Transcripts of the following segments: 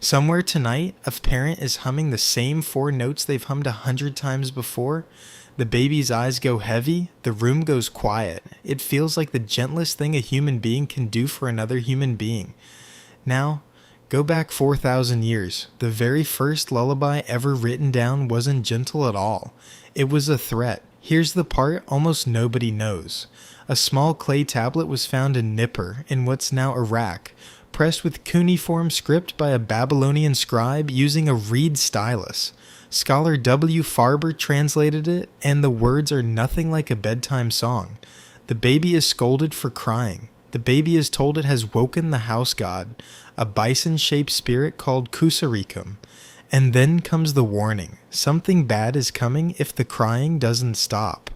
Somewhere tonight, a parent is humming the same four notes they've hummed 100 times before. The baby's eyes go heavy, the room goes quiet. It feels like the gentlest thing a human being can do for another human being. Now, go back 4,000 years. The very first lullaby ever written down wasn't gentle at all. It was a threat. Here's the part almost nobody knows. A small clay tablet was found in Nippur, in what's now Iraq, pressed with cuneiform script by a Babylonian scribe using a reed stylus. Scholar W. Farber translated it, and the words are nothing like a bedtime song. The baby is scolded for crying. The baby is told it has woken the house god, a bison-shaped spirit called Kusarikkum. And then comes the warning. Something bad is coming if the crying doesn't stop.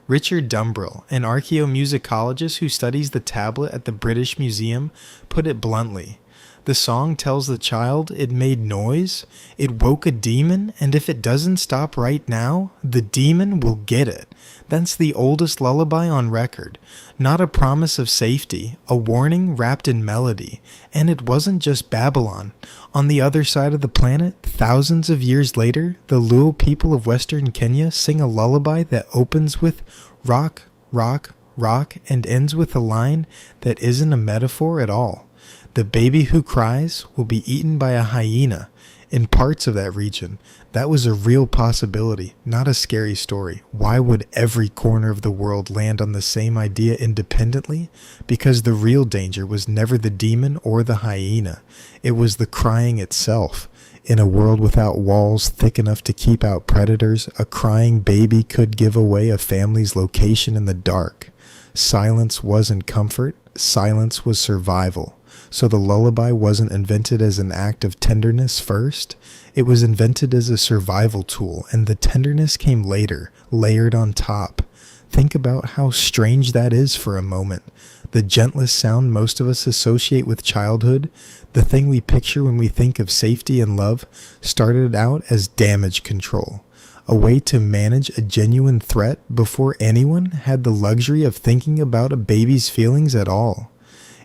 Richard Dumbrell, an archaeomusicologist who studies the tablet at the British Museum, put it bluntly. The song tells the child it made noise, it woke a demon, and if it doesn't stop right now, the demon will get it. That's the oldest lullaby on record. Not a promise of safety, a warning wrapped in melody. And it wasn't just Babylon. On the other side of the planet, thousands of years later, the Luo people of Western Kenya sing a lullaby that opens with rock, rock, rock, and ends with a line that isn't a metaphor at all. The baby who cries will be eaten by a hyena. In parts of that region, that was a real possibility, not a scary story. Why would every corner of the world land on the same idea independently? Because the real danger was never the demon or the hyena. It was the crying itself. In a world without walls thick enough to keep out predators, a crying baby could give away a family's location in the dark. Silence wasn't comfort, silence was survival. So the lullaby wasn't invented as an act of tenderness first. It was invented as a survival tool, and the tenderness came later, layered on top. Think about how strange that is for a moment. The gentlest sound most of us associate with childhood, the thing we picture when we think of safety and love, started out as damage control. A way to manage a genuine threat before anyone had the luxury of thinking about a baby's feelings at all.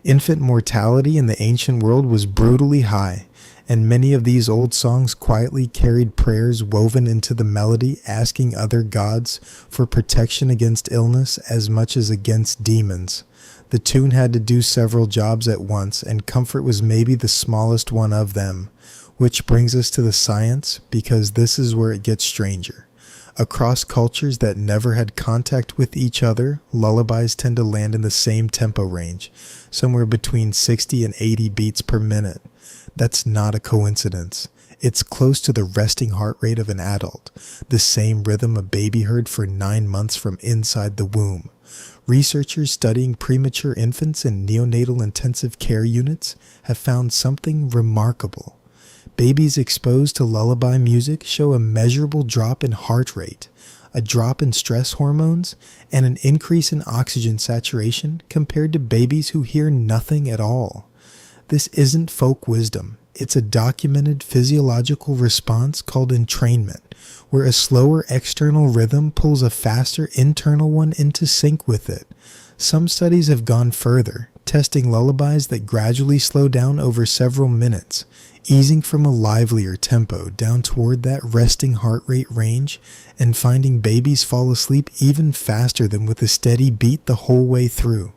Infant mortality in the ancient world was brutally high, and many of these old songs quietly carried prayers woven into the melody asking other gods for protection against illness as much as against demons. The tune had to do several jobs at once, and comfort was maybe the smallest one of them. Which brings us to the science, because this is where it gets stranger. Across cultures that never had contact with each other, lullabies tend to land in the same tempo range, somewhere between 60 and 80 beats per minute. That's not a coincidence. It's close to the resting heart rate of an adult, the same rhythm a baby heard for 9 months from inside the womb. Researchers studying premature infants in neonatal intensive care units have found something remarkable. Babies exposed to lullaby music show a measurable drop in heart rate, a drop in stress hormones, and an increase in oxygen saturation compared to babies who hear nothing at all. This isn't folk wisdom. It's a documented physiological response called entrainment, where a slower external rhythm pulls a faster internal one into sync with it. Some studies have gone further, testing lullabies that gradually slow down over several minutes, easing from a livelier tempo down toward that resting heart rate range, and finding babies fall asleep even faster than with a steady beat the whole way through.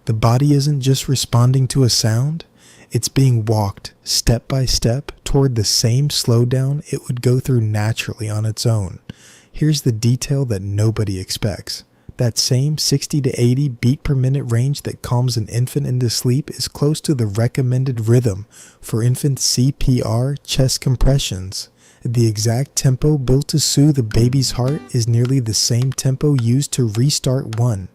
The body isn't just responding to a sound, it's being walked step by step toward the same slowdown it would go through naturally on its own. Here's the detail that nobody expects. That same 60 to 80 beat per minute range that calms an infant into sleep is close to the recommended rhythm for infant CPR chest compressions. The exact tempo built to soothe a baby's heart is nearly the same tempo used to restart one.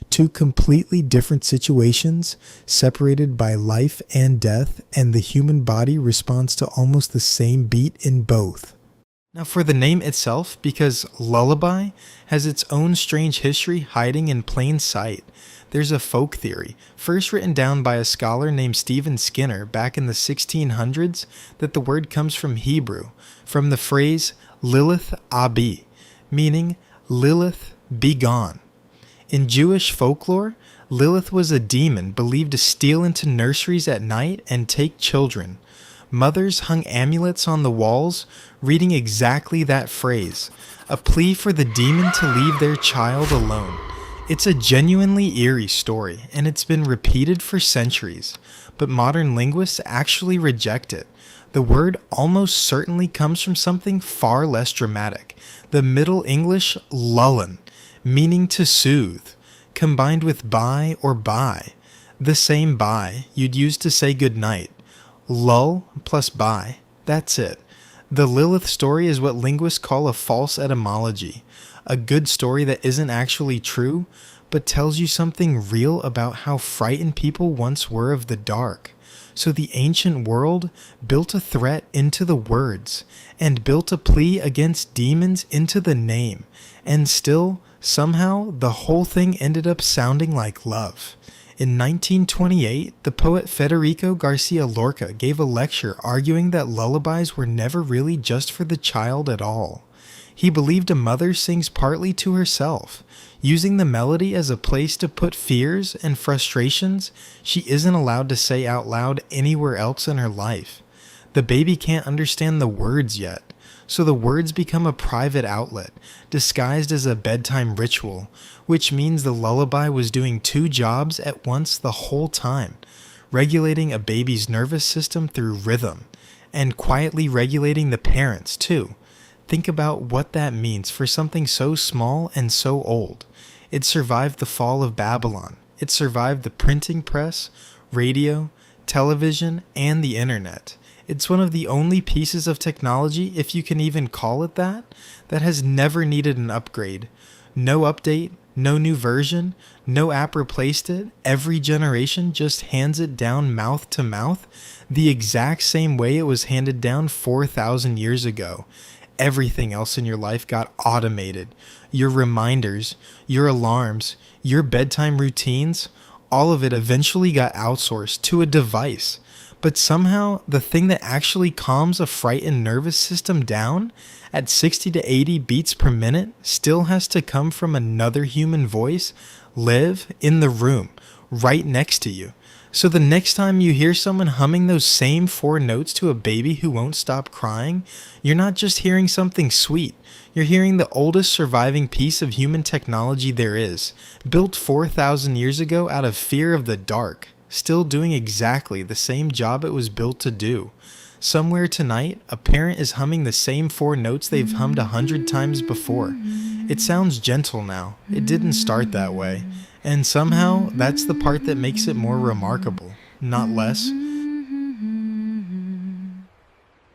Two completely different situations, separated by life and death, and the human body responds to almost the same beat in both. Now for the name itself, because lullaby has its own strange history hiding in plain sight. There's a folk theory, first written down by a scholar named Stephen Skinner back in the 1600s, that the word comes from Hebrew, from the phrase Lilith Abi, meaning Lilith be gone. In Jewish folklore, Lilith was a demon believed to steal into nurseries at night and take children. Mothers hung amulets on the walls, reading exactly that phrase, a plea for the demon to leave their child alone. It's a genuinely eerie story, and it's been repeated for centuries, but modern linguists actually reject it. The word almost certainly comes from something far less dramatic, the Middle English lullin, meaning to soothe, combined with bye or bye, the same bye you'd use to say goodnight. Lull plus bye, that's it. The Lilith story is what linguists call a false etymology, a good story that isn't actually true, but tells you something real about how frightened people once were of the dark. So the ancient world built a threat into the words, and built a plea against demons into the name, and still, somehow, the whole thing ended up sounding like love. In 1928, the poet Federico Garcia Lorca gave a lecture arguing that lullabies were never really just for the child at all. He believed a mother sings partly to herself, using the melody as a place to put fears and frustrations she isn't allowed to say out loud anywhere else in her life. The baby can't understand the words yet, so the words become a private outlet, disguised as a bedtime ritual, which means the lullaby was doing two jobs at once the whole time, regulating a baby's nervous system through rhythm, and quietly regulating the parents too. Think about what that means for something so small and so old. It survived the fall of Babylon. It survived the printing press, radio, television, and the internet. It's one of the only pieces of technology, if you can even call it that has never needed an upgrade. No update, no new version, no app replaced it. Every generation just hands it down mouth to mouth, the exact same way it was handed down 4,000 years ago. Everything else in your life got automated. Your reminders, your alarms, your bedtime routines, all of it eventually got outsourced to a device. But somehow, the thing that actually calms a frightened nervous system down at 60 to 80 beats per minute still has to come from another human voice, live in the room, right next to you. So the next time you hear someone humming those same 4 notes to a baby who won't stop crying, you're not just hearing something sweet. You're hearing the oldest surviving piece of human technology there is, built 4,000 years ago out of fear of the dark, still doing exactly the same job it was built to do. Somewhere tonight, a parent is humming the same 4 notes they've hummed 100 times before. It sounds gentle now. It didn't start that way. And somehow, that's the part that makes it more remarkable, not less.